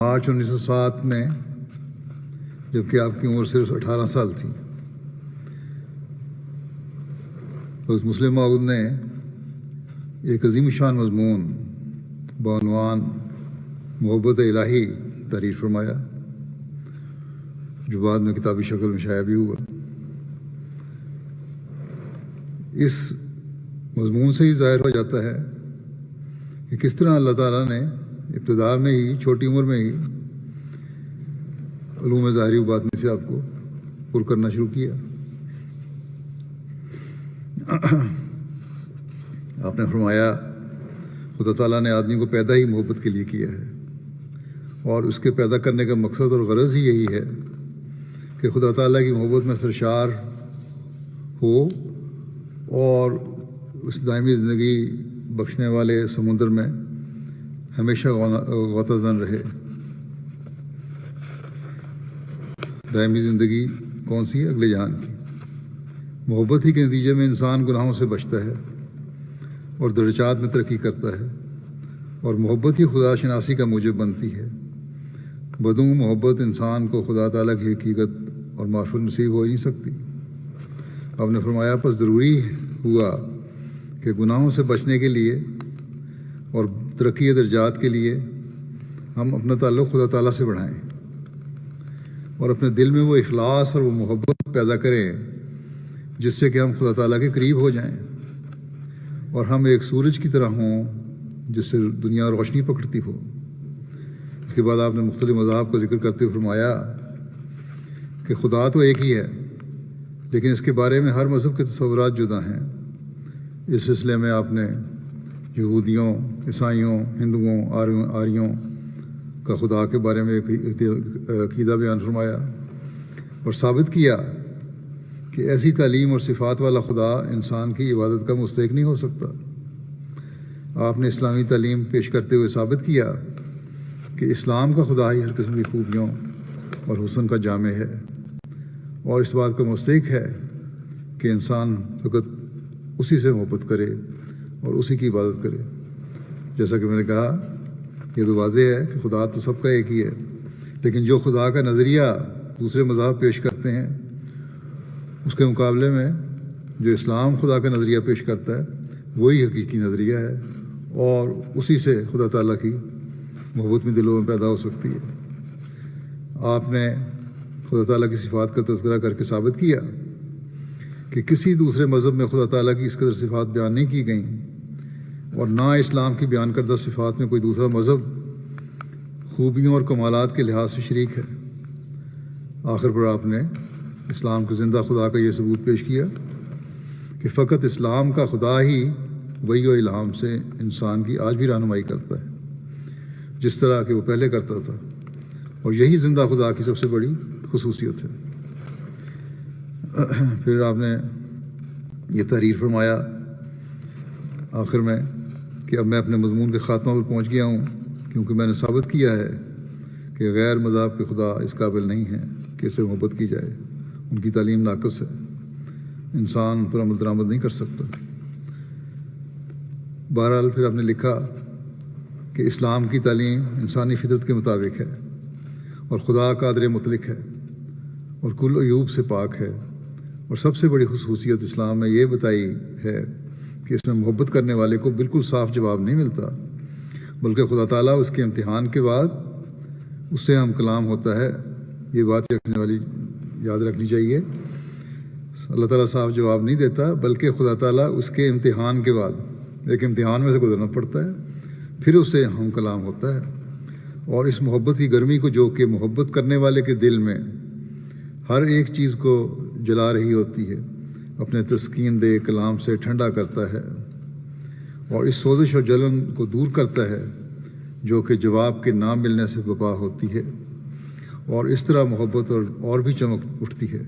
مارچ 1907 میں، جبکہ آپ کی عمر صرف 18 سال تھی، اس مسلم معود نے ایک عظیم شان مضمون بعنوان محبت الہی تحریر فرمایا، جو بعد میں کتابی شکل میں شائع بھی ہوا۔ اس مضمون سے ہی ظاہر ہو جاتا ہے کہ کس طرح اللہ تعالیٰ نے ابتدا میں ہی، چھوٹی عمر میں ہی علوم ظاہری و باطنی سے آپ کو پر کرنا شروع کیا۔ آپ نے فرمایا خدا تعالیٰ نے آدمی کو پیدا ہی محبت کے لیے کیا ہے، اور اس کے پیدا کرنے کا مقصد اور غرض ہی یہی ہے کہ خدا تعالیٰ کی محبت میں سرشار ہو اور اس دائمی زندگی بخشنے والے سمندر میں ہمیشہ غوطہ زن رہے۔ دائمی زندگی کون سی ہے؟ اگلے جہان کی۔ محبت ہی کے نتیجے میں انسان گناہوں سے بچتا ہے اور درجات میں ترقی کرتا ہے، اور محبت ہی خدا شناسی کا موجب بنتی ہے۔ بدون محبت انسان کو خدا تعالیٰ کی حقیقت اور معرفت نصیب ہو ہی نہیں سکتی۔ آپ نے فرمایا پس ضروری ہوا کہ گناہوں سے بچنے کے لیے اور ترقی درجات کے لیے ہم اپنا تعلق خدا تعالیٰ سے بڑھائیں اور اپنے دل میں وہ اخلاص اور وہ محبت پیدا کریں جس سے کہ ہم خدا تعالیٰ کے قریب ہو جائیں، اور ہم ایک سورج کی طرح ہوں جس سے دنیا روشنی پکڑتی ہو۔ اس کے بعد آپ نے مختلف مذاہب کا ذکر کرتے ہوئے فرمایا کہ خدا تو ایک ہی ہے، لیکن اس کے بارے میں ہر مذہب کے تصورات جدا ہیں۔ اس سلسلے میں آپ نے یہودیوں، عیسائیوں، ہندوؤں، آریوں کا خدا کے بارے میں ایک عقیدہ بیان فرمایا اور ثابت کیا کہ ایسی تعلیم اور صفات والا خدا انسان کی عبادت کا مستحق نہیں ہو سکتا۔ آپ نے اسلامی تعلیم پیش کرتے ہوئے ثابت کیا کہ اسلام کا خدا ہی ہر قسم کی خوبیوں اور حسن کا جامع ہے، اور اس بات کا مستحق ہے کہ انسان فقط اسی سے محبت کرے اور اسی کی عبادت کرے۔ جیسا کہ میں نے کہا، یہ تو واضح ہے کہ خدا تو سب کا ایک ہی ہے، لیکن جو خدا کا نظریہ دوسرے مذاہب پیش کرتے ہیں اس کے مقابلے میں جو اسلام خدا کا نظریہ پیش کرتا ہے وہی حقیقی نظریہ ہے، اور اسی سے خدا تعالیٰ کی محبت میں دلوں میں پیدا ہو سکتی ہے۔ آپ نے خدا تعالیٰ کی صفات کا تذکرہ کر کے ثابت کیا کہ کسی دوسرے مذہب میں خدا تعالیٰ کی اس قدر صفات بیان نہیں کی گئیں، اور نہ اسلام کی بیان کردہ صفات میں کوئی دوسرا مذہب خوبیوں اور کمالات کے لحاظ سے شریک ہے۔ آخر پر آپ نے اسلام کے زندہ خدا کا یہ ثبوت پیش کیا کہ فقط اسلام کا خدا ہی وحی و الہام سے انسان کی آج بھی رہنمائی کرتا ہے، جس طرح کہ وہ پہلے کرتا تھا، اور یہی زندہ خدا کی سب سے بڑی خصوصیت ہے۔ پھر آپ نے یہ تحریر فرمایا آخر میں کہ اب میں اپنے مضمون کے خاتمہ پر پہنچ گیا ہوں، کیونکہ میں نے ثابت کیا ہے کہ غیر مذہب کے خدا اس قابل نہیں ہیں کہ اس سے محبت کی جائے، ان کی تعلیم ناقص ہے، انسان پر عمل درآمد نہیں کر سکتا۔ بہرحال پھر آپ نے لکھا کہ اسلام کی تعلیم انسانی فطرت کے مطابق ہے، اور خدا قادر مطلق ہے اور کل عیوب سے پاک ہے، اور سب سے بڑی خصوصیت اسلام میں یہ بتائی ہے کہ اس میں محبت کرنے والے کو بالکل صاف جواب نہیں ملتا، بلکہ خدا تعالیٰ اس کے امتحان کے بعد اس سے ہم کلام ہوتا ہے۔ یہ بات یاد رکھنی چاہیے، اللہ تعالیٰ صاف جواب نہیں دیتا، بلکہ خدا تعالیٰ اس کے امتحان کے بعد ایک امتحان میں سے گزرنا پڑتا ہے، پھر اس سے ہم کلام ہوتا ہے۔ اور اس محبت کی گرمی کو، جو کہ محبت کرنے والے کے دل میں ہر ایک چیز کو جلا رہی ہوتی ہے، اپنے تسکین دہ کلام سے ٹھنڈا کرتا ہے، اور اس سوزش اور جلن کو دور کرتا ہے جو کہ جواب کے نہ ملنے سے برپا ہوتی ہے، اور اس طرح محبت اور بھی چمک اٹھتی ہے،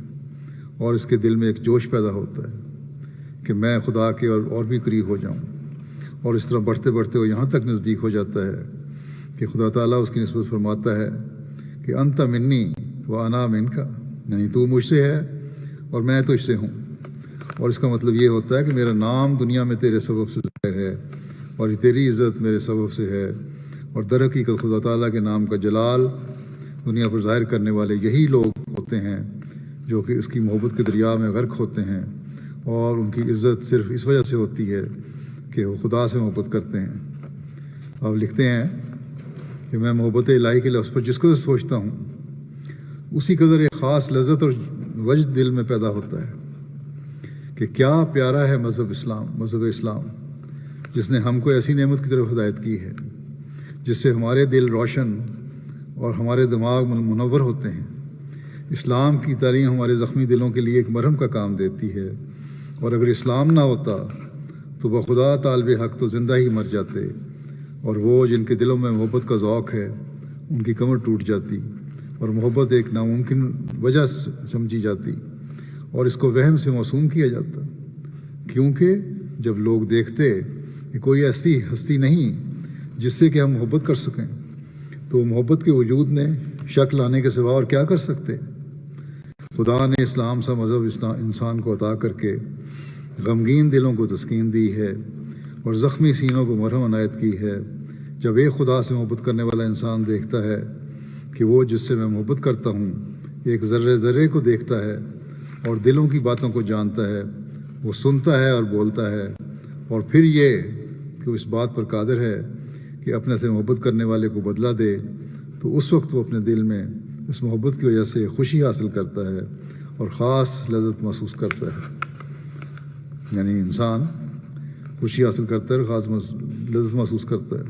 اور اس کے دل میں ایک جوش پیدا ہوتا ہے کہ میں خدا کے اور بھی قریب ہو جاؤں، اور اس طرح بڑھتے بڑھتے وہ یہاں تک نزدیک ہو جاتا ہے کہ خدا تعالیٰ اس کی نسبت فرماتا ہے کہ انت منی و انا منکا، یعنی تو مجھ سے ہے اور میں تجھ سے ہوں۔ اور اس کا مطلب یہ ہوتا ہے کہ میرا نام دنیا میں تیرے سبب سے ظاہر ہے، اور تیری عزت میرے سبب سے ہے، اور در حقیقت خدا تعالیٰ کے نام کا جلال دنیا پر ظاہر کرنے والے یہی لوگ ہوتے ہیں جو کہ اس کی محبت کے دریا میں غرق ہوتے ہیں، اور ان کی عزت صرف اس وجہ سے ہوتی ہے کہ وہ خدا سے محبت کرتے ہیں۔ آپ لکھتے ہیں کہ میں محبت الہی کے لفظ پر جس قدر سوچتا ہوں اسی قدر ایک خاص لذت اور وجد دل میں پیدا ہوتا ہے کہ کیا پیارا ہے مذہب اسلام، جس نے ہم کو ایسی نعمت کی طرف ہدایت کی ہے جس سے ہمارے دل روشن اور ہمارے دماغ منور ہوتے ہیں۔ اسلام کی تعلیم ہمارے زخمی دلوں کے لیے ایک مرہم کا کام دیتی ہے، اور اگر اسلام نہ ہوتا تو بخدا طالب حق تو زندہ ہی مر جاتے، اور وہ جن کے دلوں میں محبت کا ذوق ہے ان کی کمر ٹوٹ جاتی اور محبت ایک ناممکن وجہ سمجھی جاتی، اور اس کو وہم سے موسوم کیا جاتا، کیونکہ جب لوگ دیکھتے کہ کوئی ایسی ہستی نہیں جس سے کہ ہم محبت کر سکیں تو محبت کے وجود میں شک لانے کے سوا اور کیا کر سکتے۔ خدا نے اسلام سا مذہب انسان کو عطا کر کے غمگین دلوں کو تسکین دی ہے اور زخمی سینوں کو مرہم عنایت کی ہے۔ جب ایک خدا سے محبت کرنے والا انسان دیکھتا ہے کہ وہ جس سے میں محبت کرتا ہوں ایک ذرے ذرے کو دیکھتا ہے اور دلوں کی باتوں کو جانتا ہے، وہ سنتا ہے اور بولتا ہے، اور پھر یہ کہ وہ اس بات پر قادر ہے کہ اپنے سے محبت کرنے والے کو بدلہ دے، تو اس وقت وہ اپنے دل میں اس محبت کی وجہ سے خوشی حاصل کرتا ہے اور خاص لذت محسوس کرتا ہے۔ یعنی انسان خوشی حاصل کرتا ہے اور خاص لذت محسوس کرتا ہے۔